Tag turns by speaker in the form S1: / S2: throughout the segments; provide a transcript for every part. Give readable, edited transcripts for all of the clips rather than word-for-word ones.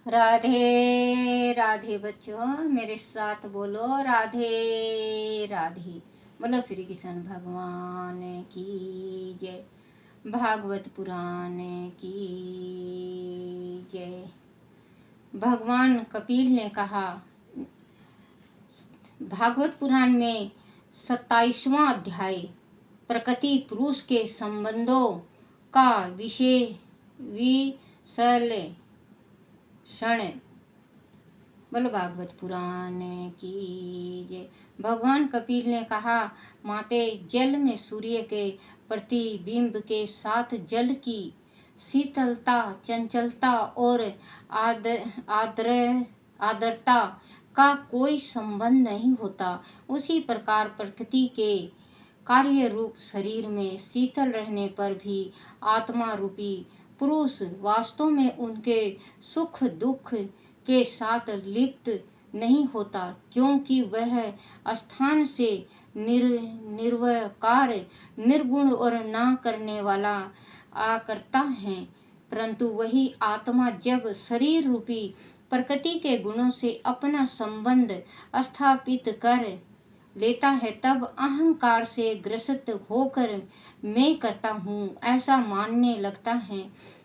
S1: राधे राधे बच्चों, मेरे साथ बोलो राधे राधे। बोलो श्री कृष्ण भगवान की जय। भागवत पुराण की जय। भगवान कपिल ने कहा, भागवत पुराण में 27वां अध्याय प्रकृति पुरुष के संबंधों का विश्लेषण। बोलो भागवत पुराण की जय। भगवान कपिल ने कहा, माते जल में सूर्य के प्रतिबिंब के साथ जल की शीतलता, चंचलता और आर्द्रता का कोई संबंध नहीं होता। उसी प्रकार प्रकृति के कार्य रूप शरीर में शीतल रहने पर भी आत्मा रूपी पुरुष वास्तव में उनके सुख दुख के साथ लिप्त नहीं होता, क्योंकि वह स्थान से निर्विकार, निर्गुण और ना करने वाला आकर्ता है। परंतु वही आत्मा जब शरीर रूपी प्रकृति के गुणों से अपना संबंध स्थापित कर लेता है, तब अहंकार से ग्रसित होकर मैं करता हूँ ऐसा मानने लगता है।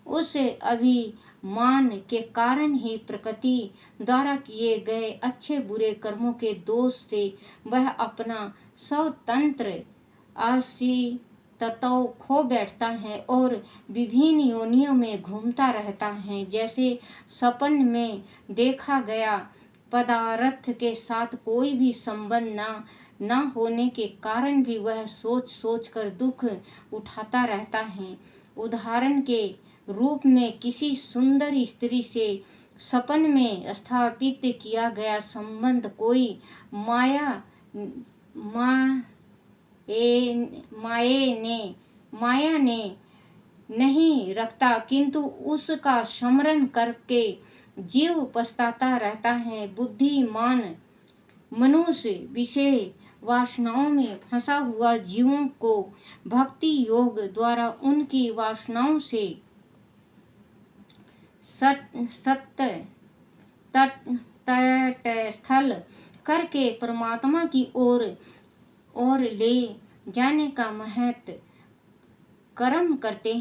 S1: उस अभिमान के कारण ही प्रकृति द्वारा किए गए अच्छे बुरे कर्मों के दोष से वह अपना स्वतंत्र अस्तित्व खो बैठता है और विभिन्न योनियों में घूमता रहता है। जैसे सपन में देखा गया पदार्थ के साथ कोई भी संबंध न होने के कारण भी वह सोच सोच कर दुख उठाता रहता है। उदाहरण के रूप में किसी सुंदर स्त्री से सपन में स्थापित किया गया संबंध कोई माया ने नहीं रखता, किंतु उसका स्मरण करके जीव पछताता रहता है। बुद्धिमान मनुष्य विषय वासनाओं में फंसा हुआ जीवों को भक्ति योग द्वारा उनकी वासनाओं से तटस्थल करके परमात्मा की ओर ले जाने का महत् कर्म करते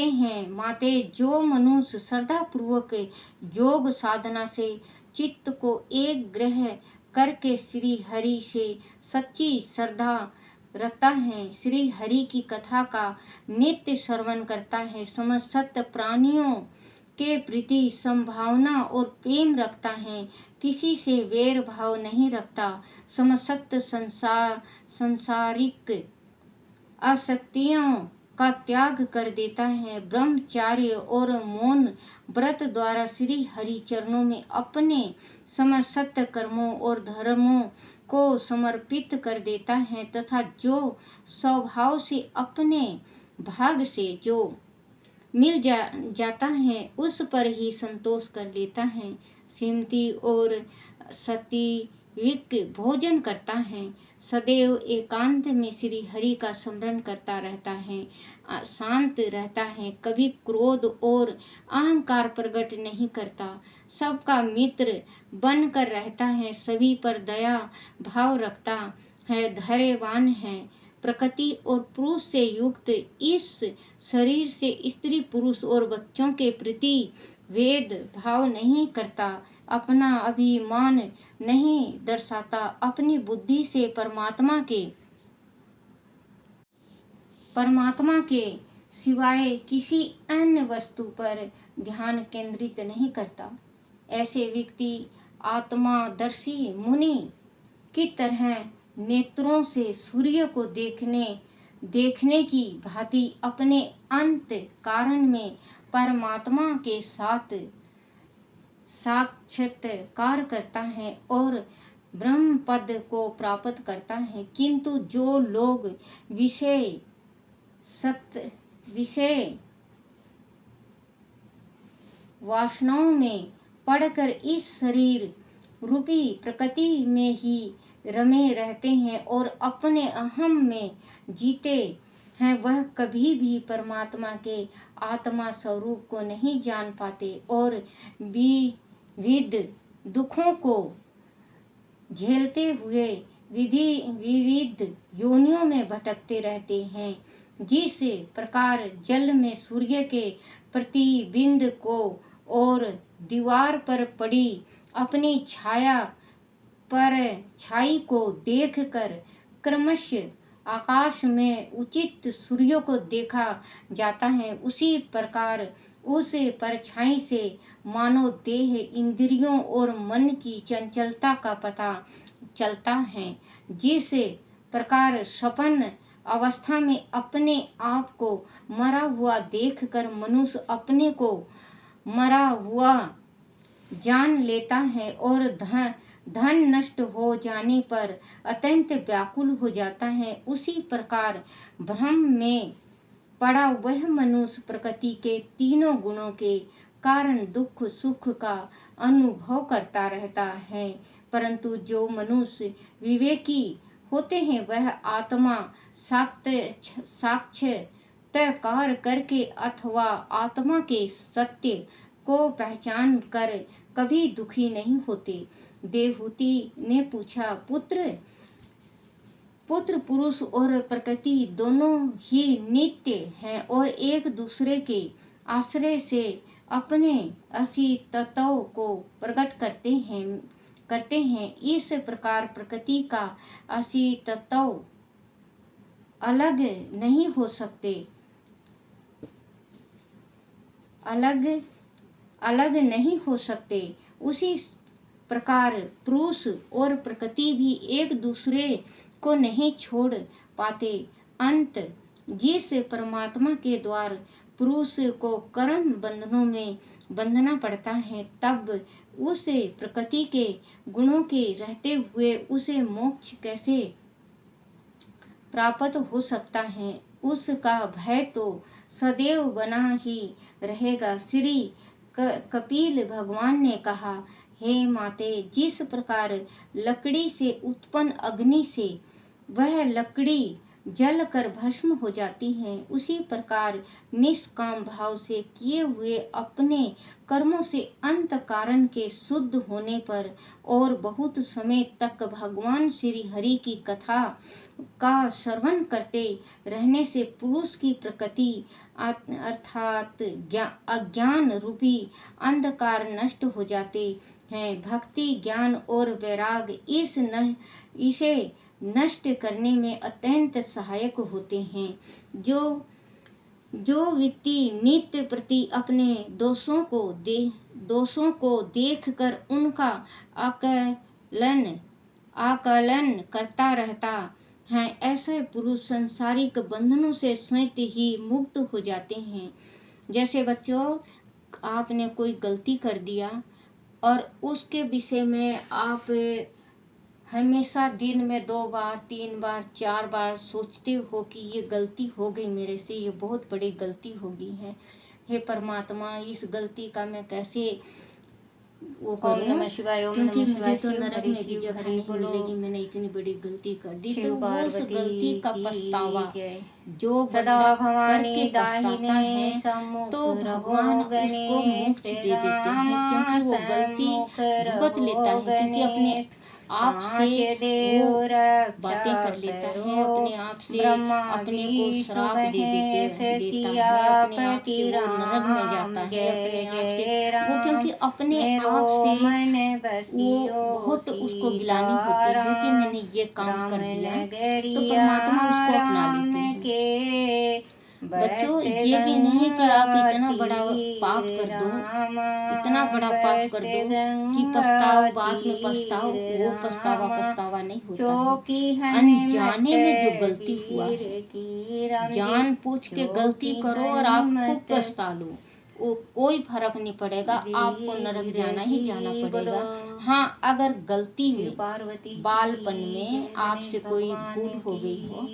S1: हैं। माते जो मनुष्य श्रद्धा पूर्वक योग साधना से चित्त को एक ग्रह करके श्री हरि से सच्ची श्रद्धा रखता है, श्री हरि की कथा का नित्य श्रवण करता है, समस्त प्राणियों के प्रति संभावना और प्रेम रखता है, किसी से वैर भाव नहीं रखता, समस्त संसारिक आसक्तियों का त्याग कर देता है, ब्रह्मचार्य और मौन व्रत द्वारा श्री हरि चरणों में अपने समस्त कर्मों और धर्मों को समर्पित कर देता है, तथा जो स्वभाव से अपने भाग से जो मिल जाता है उस पर ही संतोष कर लेता है, श्रीमती और सात्विक भोजन करता है, सदैव एकांत में श्री हरि का स्मरण करता रहता है, शांत रहता है, कभी क्रोध और अहंकार प्रकट नहीं करता, सबका मित्र बनकर रहता है, सभी पर दया भाव रखता है, धैर्यवान है, प्रकृति और पुरुष से युक्त इस शरीर से स्त्री पुरुष और बच्चों के प्रति भेद भाव नहीं करता, अपना अभिमान नहीं दर्शाता, अपनी बुद्धि से परमात्मा के सिवाय किसी अन्य वस्तु पर ध्यान केंद्रित नहीं करता। ऐसे व्यक्ति आत्मदर्शी मुनि की तरह नेत्रों से सूर्य को देखने की भांति अपने अंत कारण में परमात्मा के साथ साक्षात्कार करता है और ब्रह्म पद को प्राप्त करता है। किंतु जो लोग विषय वासनाओं में पड़कर इस शरीर रूपी प्रकृति में ही रमे रहते हैं और अपने अहम में जीते हैं वह कभी भी परमात्मा के आत्मा स्वरूप को नहीं जान पाते और विविध दुखों को झेलते हुए विविध योनियों में भटकते रहते हैं। जिस प्रकार जल में सूर्य के प्रतिबिंब को और दीवार पर पड़ी अपनी छाई को देखकर क्रमशः आकाश में उचित सूर्य को देखा जाता है, उसी प्रकार उस परछाई से मानव देह, इंद्रियों और मन की चंचलता का पता चलता है। जिस प्रकार सपन अवस्था में अपने आप को मरा हुआ देखकर मनुष्य अपने को मरा हुआ जान लेता है और धन नष्ट हो जाने पर अत्यंत व्याकुल हो जाता है, उसी प्रकार भ्रम में पड़ा वह मनुष्य प्रकृति के तीनों गुणों के कारण दुख सुख का अनुभव करता रहता है। परंतु जो मनुष्य विवेकी होते हैं वह आत्मा साक्षात्कार करके अथवा आत्मा के सत्य को पहचान कर कभी दुखी नहीं होते। देवहूति ने पूछा, पुत्र पुरुष और प्रकृति दोनों ही नित्य हैं और एक दूसरे के आश्रय से अपने अस्तित्व को प्रकट करते हैं। इस प्रकार प्रकृति का अस्तित्व अलग नहीं हो सकते, उसी प्रकार पुरुष और प्रकृति भी एक दूसरे को नहीं छोड़ पाते। अंत जिस परमात्मा के द्वारा पुरुष को कर्म बंधनों में बंधना पड़ता है, तब उस प्रकृति के गुणों के रहते हुए उसे मोक्ष कैसे प्राप्त हो सकता है? उसका भय तो सदैव बना ही रहेगा। श्री कपिल भगवान ने कहा, हे माते, जिस प्रकार लकड़ी से उत्पन्न अग्नि से वह लकड़ी जल कर भस्म हो जाती है, उसी प्रकार निष्काम भाव से किए हुए अपने कर्मों से अंत कारण के शुद्ध होने पर और बहुत समय तक भगवान श्री हरि की कथा का श्रवण करते रहने से पुरुष की प्रकृति अर्थात अज्ञान रूपी अंधकार नष्ट हो जाते हैं। भक्ति, ज्ञान और वैराग इसे नष्ट करने में अत्यंत सहायक होते हैं। जो व्यक्ति नित्य प्रति अपने दोषों को देखकर उनका आकलन करता रहता है, ऐसे पुरुष सांसारिक बंधनों से स्वयं ही मुक्त हो जाते हैं। जैसे बच्चों, आपने कोई गलती कर दिया और उसके विषय में आप हमेशा दिन में 2 बार 3 बार 4 बार सोचते हो कि ये गलती हो गई मेरे से, ये बहुत बड़ी गलती हो गई है। हे परमात्मा, इस गलती का मैं कैसे वो करूं? ओम नमः शिवाय, ओम नमः शिवाय। तो नरक में भी जगह नहीं मिलेगी, मैंने इतनी बड़ी गलती कर दी। तो उस गलती का पछतावा जो
S2: सदा भवानी दाहिने सम्मुख
S1: तो भगवान उसको मोक्ष दे देते हैं, क्योंकि वो गलती भुगत लेता है, क्योंकि अपने आप से वो बातें कर लेता है, अपने आप से अपने को श्राप दे देता है, अपने आप से वो नरक में जाता है, अपने आप से वो, क्योंकि अपने आप से वो बहुत उसको गिलानी होती है कि मैंने ये काम कर दिया, तो परमात्मा उसको अपना लेते हैं। बच्चों, ये भी नहीं कि आप इतना बड़ा पाप कर दो कि पछताओ, बाद में पछताओ, वो पछतावा नहीं होता है। अनजाने में जो गलती हुआ है, जान पूछ के गलती करो और आप खूब पछता लो, वो कोई फर्क नहीं पड़ेगा, आपको नरक जाना ही जाना पड़ेगा। हाँ, अगर गलती में बालपन में आपसे कोई भूल हो गई हो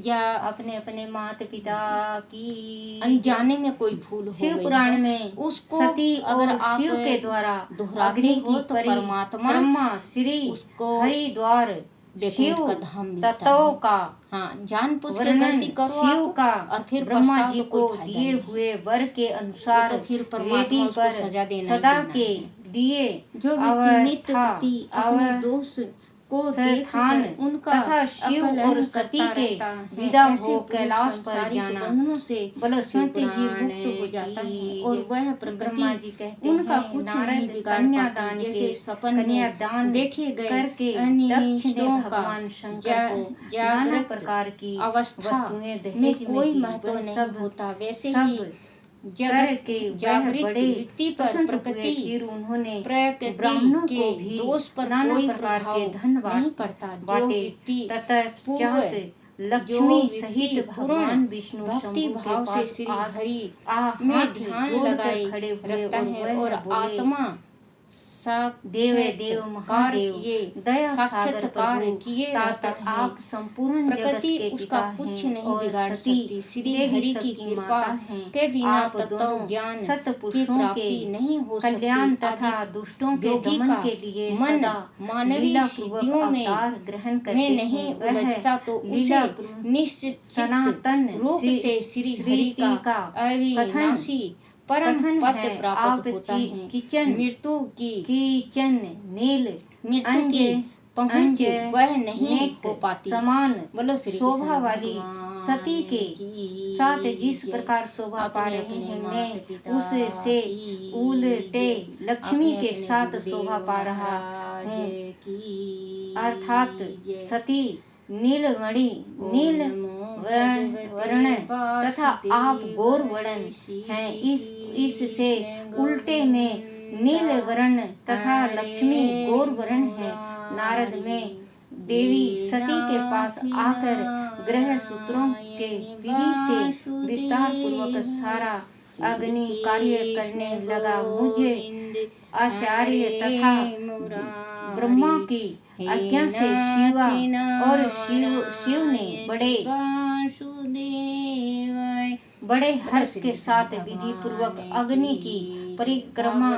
S1: या
S2: अपने माता पिता की
S1: अनजाने में कोई भूल हो
S2: शिव पुराण में
S1: उसको
S2: सती
S1: अगर आप
S2: शिव के द्वारा
S1: दोहराते हो तो परमात्मा
S2: श्री
S1: उसको
S2: हरि द्वार देखो
S1: शिव
S2: उनका धाम मिलता
S1: तत्वों
S2: है।
S1: का
S2: हाँ, जानबूझ के
S1: वर्णन
S2: गलती करो
S1: शिव
S2: आप,
S1: का
S2: और फिर
S1: ब्रह्मा
S2: पछताओ
S1: जी
S2: तो कोई
S1: को
S2: फायदा
S1: दिए
S2: नहीं।
S1: हुए वर के अनुसार
S2: वो तो फिर परमात्मा
S1: वेदी
S2: उसको
S1: पर
S2: सजा देना ही
S1: सदा
S2: देना
S1: के
S2: है।
S1: लिए
S2: जो व्यक्ति नित्य
S1: अवस्था
S2: प्रति अपने दोष को
S1: स्थान
S2: देखकर उनका
S1: तथा शिव
S2: आकलन
S1: और सती
S2: करता
S1: के
S2: रहता है,
S1: विदा
S2: ऐसे
S1: हो
S2: पुरुष
S1: कैलाश पर
S2: सांसारिक
S1: जाना
S2: बंधनों से
S1: बोलो
S2: स्वतः ही
S1: शिवपुराण
S2: मुक्त हो जाता है,
S1: की
S2: और
S1: जय।
S2: वह
S1: ब्रह्मा
S2: प्रकृति
S1: जी कहते
S2: उनका
S1: हैं,
S2: कुछ
S1: नारद
S2: नहीं बिगाड़
S1: कन्यादान
S2: पाती।
S1: के
S2: जैसे सपन में
S1: कन्यादान
S2: देखे गए
S1: करके
S2: दक्ष ने
S1: अनिष्टों का
S2: भगवान शंकर को नाना
S1: जागृत
S2: प्रकार की
S1: अवस्था
S2: वस्तुएं
S1: में
S2: दहेज में
S1: कोई
S2: दी।
S1: महत्व
S2: वह
S1: नहीं
S2: सब
S1: होता, वैसे
S2: सब
S1: ही
S2: जगत
S1: के
S2: जागृत
S1: बड़े
S2: व्यक्ति पर
S1: प्रसन्न हुए।
S2: प्रकृति
S1: फिर उन्होंने
S2: प्रकृति
S1: ब्राह्मणों
S2: के
S1: को भी
S2: दोष पर
S1: नाना
S2: कोई
S1: प्रकार
S2: प्रभाव
S1: के धन
S2: नहीं पड़ता। जो
S1: बांटे
S2: व्यक्ति
S1: तत्पश्चात
S2: लक्ष्मी
S1: जो
S2: सहित
S1: व्यक्ति
S2: भगवान विष्णु
S1: भक्ति
S2: शंभु के
S1: भाव से
S2: पास
S1: श्री
S2: हरि
S1: में
S2: हाथ
S1: ध्यान
S2: जोड़कर
S1: लगाए
S2: खड़े हुए
S1: रखता
S2: और
S1: है
S2: वह
S1: और
S2: बोले,
S1: आत्मा
S2: देव
S1: देव
S2: महादेव
S1: किए
S2: दया
S1: साक्षात्कार
S2: सागर
S1: किए
S2: तात
S1: रहता है।
S2: आप संपूर्ण जगत
S1: प्रकृति
S2: के
S1: उसका
S2: पिता
S1: कुछ
S2: हैं
S1: नहीं
S2: और
S1: बिगाड़
S2: सती
S1: सकती। श्री
S2: देवी
S1: हरि की
S2: सबकी
S1: कृपा
S2: माता हैं।
S1: के बिना
S2: आप
S1: दोनों
S2: दोनों
S1: ज्ञान
S2: सत्पुरुषों
S1: की
S2: के
S1: प्राप्ति नहीं हो सकती।
S2: कल्याण तथा
S1: आदि
S2: दुष्टों के
S1: योगी
S2: दमन
S1: का
S2: के लिए
S1: मन
S2: सदा
S1: मानवीय
S2: लीला
S1: सिद्धियों में
S2: अवतार ग्रहण करते
S1: में नहीं
S2: हैं। वह
S1: उलझता तो
S2: लीला
S1: उसे
S2: निश्चित
S1: सनातन
S2: रूप से श्री हरि का
S1: अविनाशी
S2: परम
S1: कथन
S2: पद
S1: है।
S2: प्राप्त
S1: आप
S2: होता है।
S1: किचन
S2: मृत्यु की
S1: कीचन नील
S2: मृत्यु की पहुंच वह नहीं
S1: नेक
S2: हो पाती।
S1: समान
S2: बोलो श्री
S1: शोभा
S2: कृष्ण
S1: वाली
S2: भगवान
S1: सती के
S2: की
S1: साथ जिस
S2: जय।
S1: प्रकार शोभा पा
S2: अपने
S1: रहे हैं,
S2: अपने
S1: मैं
S2: माता-पिता
S1: उससे
S2: की
S1: उल्टे
S2: जय।
S1: लक्ष्मी
S2: अपने
S1: के
S2: अपने
S1: साथ
S2: गुरुदेव
S1: शोभा पा रहा
S2: महाराज
S1: हूँ।
S2: की
S1: अर्थात
S2: जय।
S1: सती नीलमणि नील
S2: ओम नमो
S1: वर्ण
S2: भगवते
S1: तथा आप गौर वर्ण हैं। इससे उल्टे में नील वर्ण तथा लक्ष्मी गौर वर्ण है। नारद में देवी सती के पास आकर ग्रह सूत्रों के विधि से विस्तार पूर्वक सारा अग्नि कार्य करने लगा। मुझे आचार्य तथा ब्रह्मा की आज्ञा से शिवा और शिव ने बड़े हर्ष के साथ विधि पूर्वक अग्नि की परिक्रमा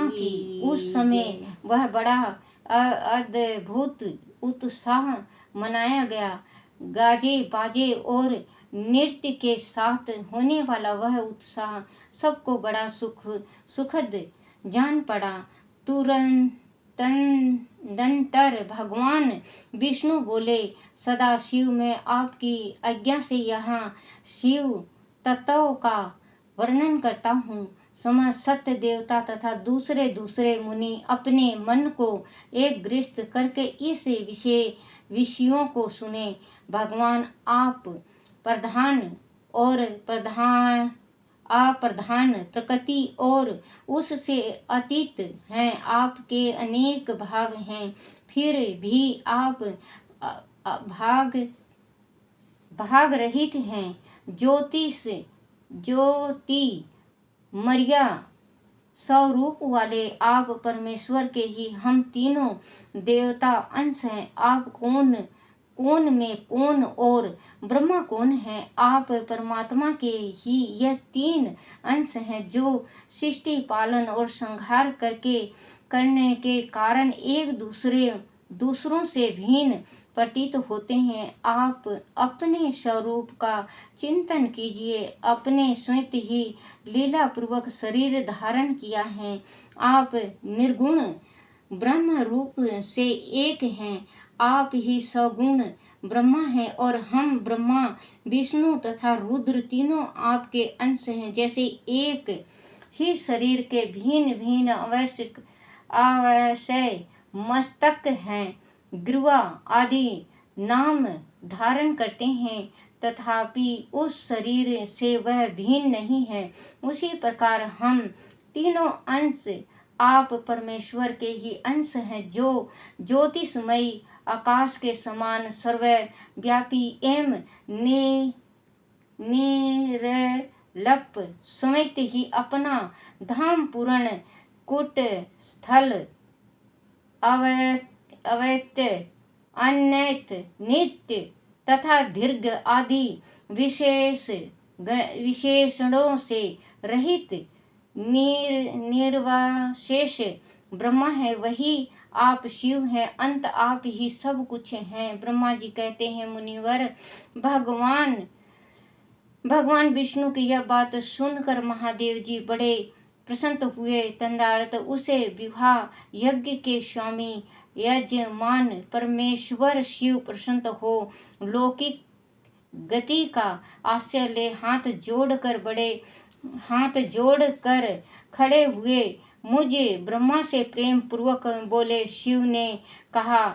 S1: की। उस समय वह बड़ा अद्भुत उत्साह मनाया गया। गाजे बाजे और नृत्य के साथ होने वाला वह उत्साह सबको बड़ा सुखद जान पड़ा। तुरंत तदनंतर भगवान विष्णु बोले, सदाशिव मैं आपकी आज्ञा से यहाँ शिव तत्व का वर्णन करता हूँ। समस्त देवता तथा दूसरे मुनि अपने मन को एकग्रस्त करके इस विषयों को सुने। भगवान आप प्रधान और अप्रधान प्रकृति और उससे अतीत हैं। आपके अनेक भाग हैं, फिर भी आप भाग रहित हैं। ज्योति मर्या स्वरूप वाले आप परमेश्वर के ही हम तीनों देवता अंश हैं। आप कौन में कौन और ब्रह्मा कौन है? आप परमात्मा के ही यह तीन अंश हैं जो सृष्टि पालन और संहार करने के कारण एक दूसरों से भिन्न प्रतीत होते हैं। आप अपने स्वरूप का चिंतन कीजिए। आपने स्वयं ही लीला पूर्वक शरीर धारण किया है। आप निर्गुण ब्रह्म रूप से एक हैं। आप ही सगुण ब्रह्मा हैं और हम ब्रह्मा विष्णु तथा रुद्र तीनों आपके अंश हैं। जैसे एक ही शरीर के भिन्न भिन्न अवयव मस्तक हैं, ग्रीवा आदि नाम धारण करते हैं, तथापि उस शरीर से वह भिन्न नहीं है। उसी प्रकार हम तीनों अंश आप परमेश्वर के ही अंश हैं जो ज्योतिषमयी आकाश के समान सर्वव्यापी एवं निरलप समेत ही अपना धाम पूर्ण कुट स्थल अव्यक्त अनैत नित्य तथा दीर्घ आदि विशेषणों से रहित निर्विशेष ब्रह्मा है, वही आप शिव हैं, अंत आप ही सब कुछ हैं। ब्रह्मा जी कहते हैं, मुनिवर, भगवान विष्णु की यह बात सुनकर महादेव जी बड़े प्रसन्न हुए। तदनंतर उसे विवाह यज्ञ के स्वामी यजमान परमेश्वर शिव प्रसन्न हो लौकिक गति का आश्रय ले हाथ जोड़कर खड़े हुए। मुझे ब्रह्मा से प्रेम पूर्वक बोले। शिव ने कहा,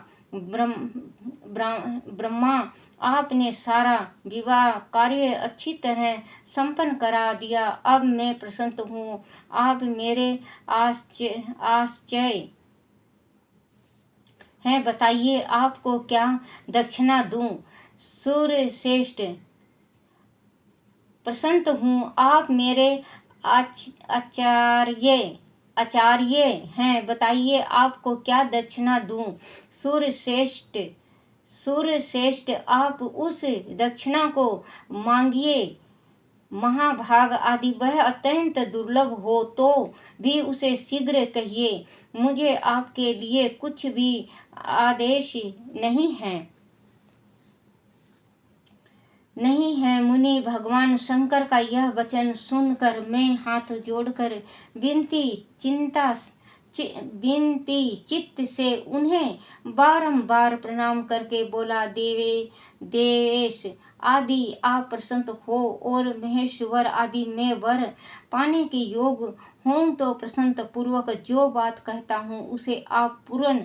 S1: ब्रह्मा, आपने सारा विवाह कार्य अच्छी तरह संपन्न करा दिया। अब मैं प्रसन्न हूँ। आप मेरे आश्चर्य हैं, बताइए आपको क्या दक्षिणा दूं। सूर्य श्रेष्ठ, प्रसन्न हूँ। आप मेरे आचार्य हैं, बताइए आपको क्या दक्षिणा दूं। सूर्य श्रेष्ठ, आप उस दक्षिणा को मांगिए। महाभाग आदि वह अत्यंत दुर्लभ हो तो भी उसे शीघ्र कहिए। मुझे आपके लिए कुछ भी आदेश नहीं है। मुनि भगवान शंकर का यह वचन सुनकर मैं हाथ जोड़कर विनती चित्त से उन्हें बारंबार प्रणाम करके बोला, देवेश आदि आप प्रसन्न हो और महेश्वर आदि मैं वर पाने के योग हूँ तो प्रसन्न पूर्वक जो बात कहता हूँ उसे आप पूर्ण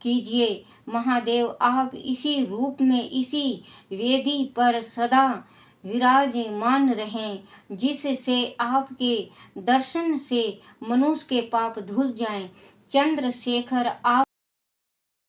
S1: कीजिए। महादेव, आप इसी रूप में इसी वेदी पर सदा विराजमान रहें, जिससे आपके दर्शन से मनुष्य के पाप धुल जाएं। चंद्रशेखर, आप